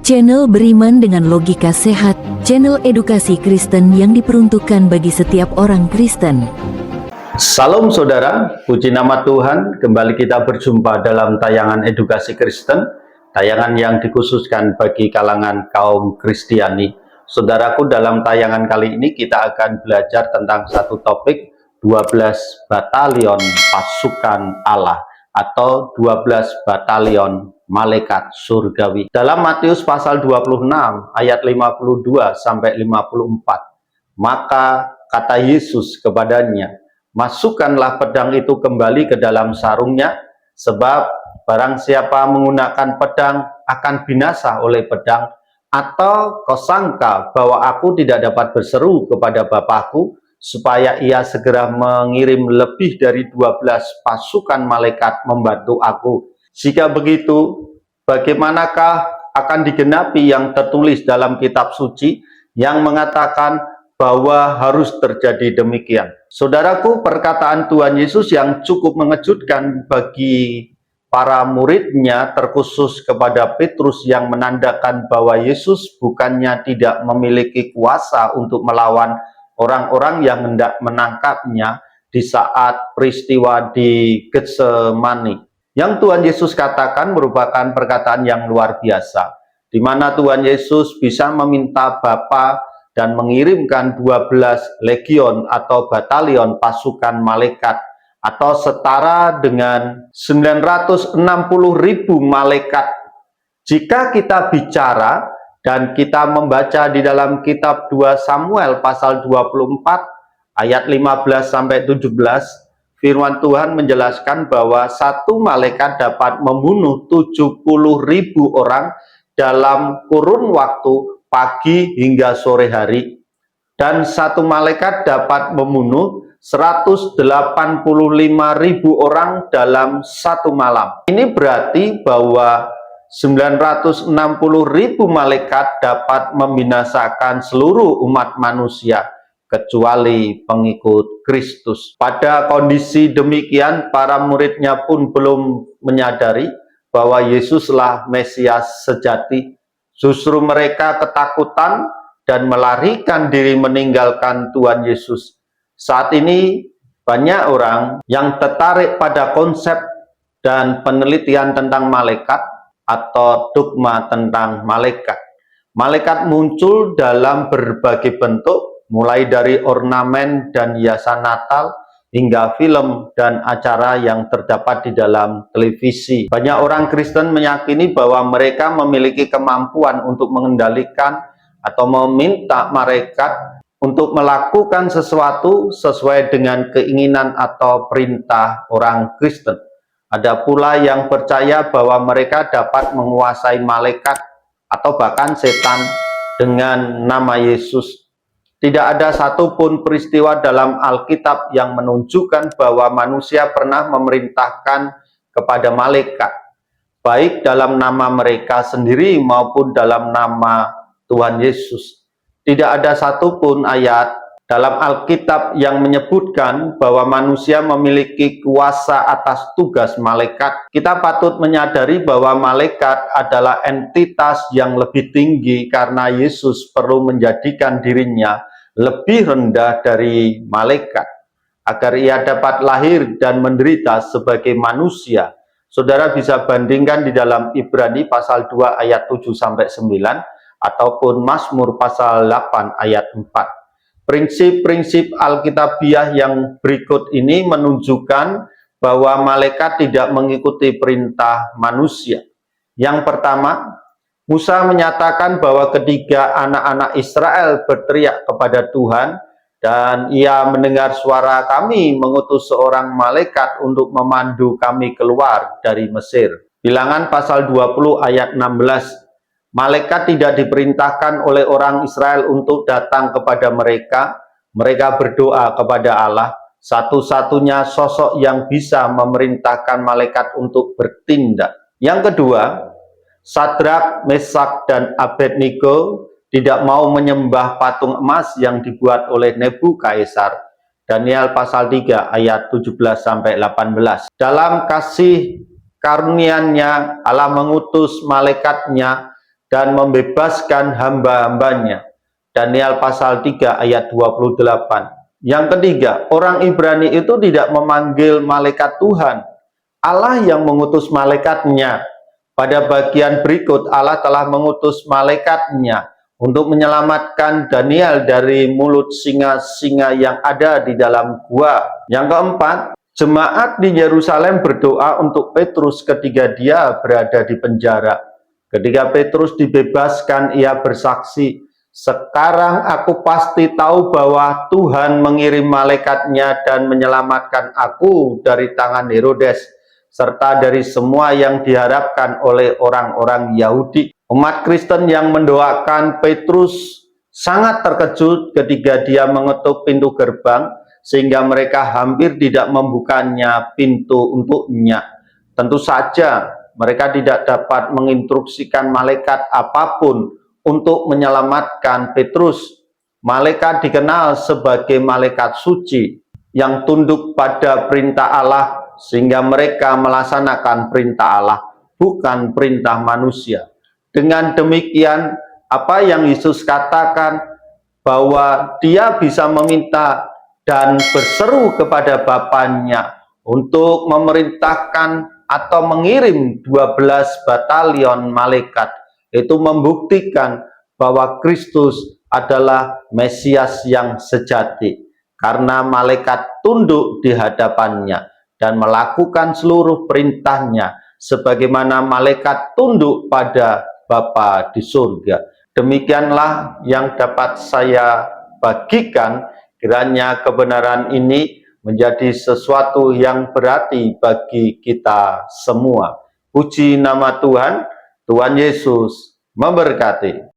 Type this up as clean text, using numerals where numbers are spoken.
Channel beriman dengan logika sehat, channel edukasi Kristen yang diperuntukkan bagi setiap orang Kristen. Salam saudara, puji nama Tuhan, kembali kita berjumpa dalam tayangan edukasi Kristen, tayangan yang dikhususkan bagi kalangan kaum Kristiani. Saudaraku, dalam tayangan kali ini kita akan belajar tentang satu topik, 12 batalion pasukan Allah atau 12 batalion malaikat surgawi. Dalam Matius pasal 26 ayat 52 sampai 54, maka kata Yesus kepadanya, "Masukkanlah pedang itu kembali ke dalam sarungnya, sebab barang siapa menggunakan pedang akan binasa oleh pedang. Atau kau sangka bahwa aku tidak dapat berseru kepada Bapakku, supaya ia segera mengirim lebih dari 12 pasukan malaikat membantu aku? Jika begitu, bagaimanakah akan digenapi yang tertulis dalam kitab suci yang mengatakan bahwa harus terjadi demikian?" Saudaraku, perkataan Tuhan Yesus yang cukup mengejutkan bagi para muridnya, terkhusus kepada Petrus, yang menandakan bahwa Yesus bukannya tidak memiliki kuasa untuk melawan orang-orang yang hendak menangkapnya di saat peristiwa di Getsemani. Yang Tuhan Yesus katakan merupakan perkataan yang luar biasa, di mana Tuhan Yesus bisa meminta Bapa dan mengirimkan 12 legion atau batalion pasukan malaikat, atau setara dengan 960.000 malaikat. Jika kita bicara dan kita membaca di dalam kitab 2 Samuel pasal 24 ayat 15 sampai 17, firman Tuhan menjelaskan bahwa satu malaikat dapat membunuh 70.000 orang dalam kurun waktu pagi hingga sore hari, dan satu malaikat dapat membunuh 185.000 orang dalam satu malam. Ini berarti bahwa 960.000 malaikat dapat membinasakan seluruh umat manusia kecuali pengikut Kristus. Pada kondisi demikian, para muridnya pun belum menyadari bahwa Yesuslah Mesias sejati. Justru mereka ketakutan dan melarikan diri meninggalkan Tuhan Yesus. Saat ini banyak orang yang tertarik pada konsep dan penelitian tentang malaikat atau dogma tentang malaikat. Malaikat muncul dalam berbagai bentuk, mulai dari ornamen dan hiasan Natal hingga film dan acara yang terdapat di dalam televisi. Banyak orang Kristen meyakini bahwa mereka memiliki kemampuan untuk mengendalikan atau meminta malaikat untuk melakukan sesuatu sesuai dengan keinginan atau perintah orang Kristen. Ada pula yang percaya bahwa mereka dapat menguasai malaikat atau bahkan setan dengan nama Yesus. Tidak ada satupun peristiwa dalam Alkitab yang menunjukkan bahwa manusia pernah memerintahkan kepada malaikat, baik dalam nama mereka sendiri maupun dalam nama Tuhan Yesus. Tidak ada satupun ayat dalam Alkitab yang menyebutkan bahwa manusia memiliki kuasa atas tugas malaikat. Kita patut menyadari bahwa malaikat adalah entitas yang lebih tinggi karena Yesus perlu menjadikan dirinya lebih rendah dari malaikat agar ia dapat lahir dan menderita sebagai manusia. Saudara bisa bandingkan di dalam Ibrani pasal 2 ayat 7 sampai 9 ataupun Mazmur pasal 8 ayat 4. Prinsip-prinsip Alkitabiah yang berikut ini menunjukkan bahwa malaikat tidak mengikuti perintah manusia. Yang pertama, Musa menyatakan bahwa ketika anak-anak Israel berteriak kepada Tuhan dan ia mendengar suara kami mengutus seorang malaikat untuk memandu kami keluar dari Mesir. Bilangan pasal 20 ayat 16. Malaikat tidak diperintahkan oleh orang Israel untuk datang kepada mereka. Mereka berdoa kepada Allah, satu-satunya sosok yang bisa memerintahkan malaikat untuk bertindak. Yang kedua, Sadrak, Mesak, dan Abednego tidak mau menyembah patung emas yang dibuat oleh Nebukadnezar. Daniel pasal 3 ayat 17-18. Dalam kasih karunia-Nya, Allah mengutus malaikatnya dan membebaskan hamba-hambanya. Daniel pasal 3 ayat 28. Yang ketiga, orang Ibrani itu tidak memanggil malaikat Tuhan. Allah yang mengutus malaikatnya. Pada bagian berikut, Allah telah mengutus malaikatnya untuk menyelamatkan Daniel dari mulut singa-singa yang ada di dalam gua. Yang keempat, jemaat di Yerusalem berdoa untuk Petrus ketika dia berada di penjara. Ketika Petrus dibebaskan, ia bersaksi, "Sekarang aku pasti tahu bahwa Tuhan mengirim malaikatnya dan menyelamatkan aku dari tangan Herodes, serta dari semua yang diharapkan oleh orang-orang Yahudi." Umat Kristen yang mendoakan Petrus sangat terkejut ketika dia mengetuk pintu gerbang, sehingga mereka hampir tidak membukanya pintu untuknya. Tentu saja mereka tidak dapat menginstruksikan malaikat apapun untuk menyelamatkan Petrus. Malaikat dikenal sebagai malaikat suci yang tunduk pada perintah Allah, sehingga mereka melaksanakan perintah Allah, bukan perintah manusia. Dengan demikian, apa yang Yesus katakan bahwa dia bisa meminta dan berseru kepada Bapaknya untuk memerintahkan atau mengirim 12 batalion malaikat, itu membuktikan bahwa Kristus adalah Mesias yang sejati, karena malaikat tunduk di hadapannya dan melakukan seluruh perintahnya sebagaimana malaikat tunduk pada Bapa di surga. Demikianlah yang dapat saya bagikan. Kiranya kebenaran ini menjadi sesuatu yang berarti bagi kita semua. Puji nama Tuhan. Tuhan Yesus memberkati.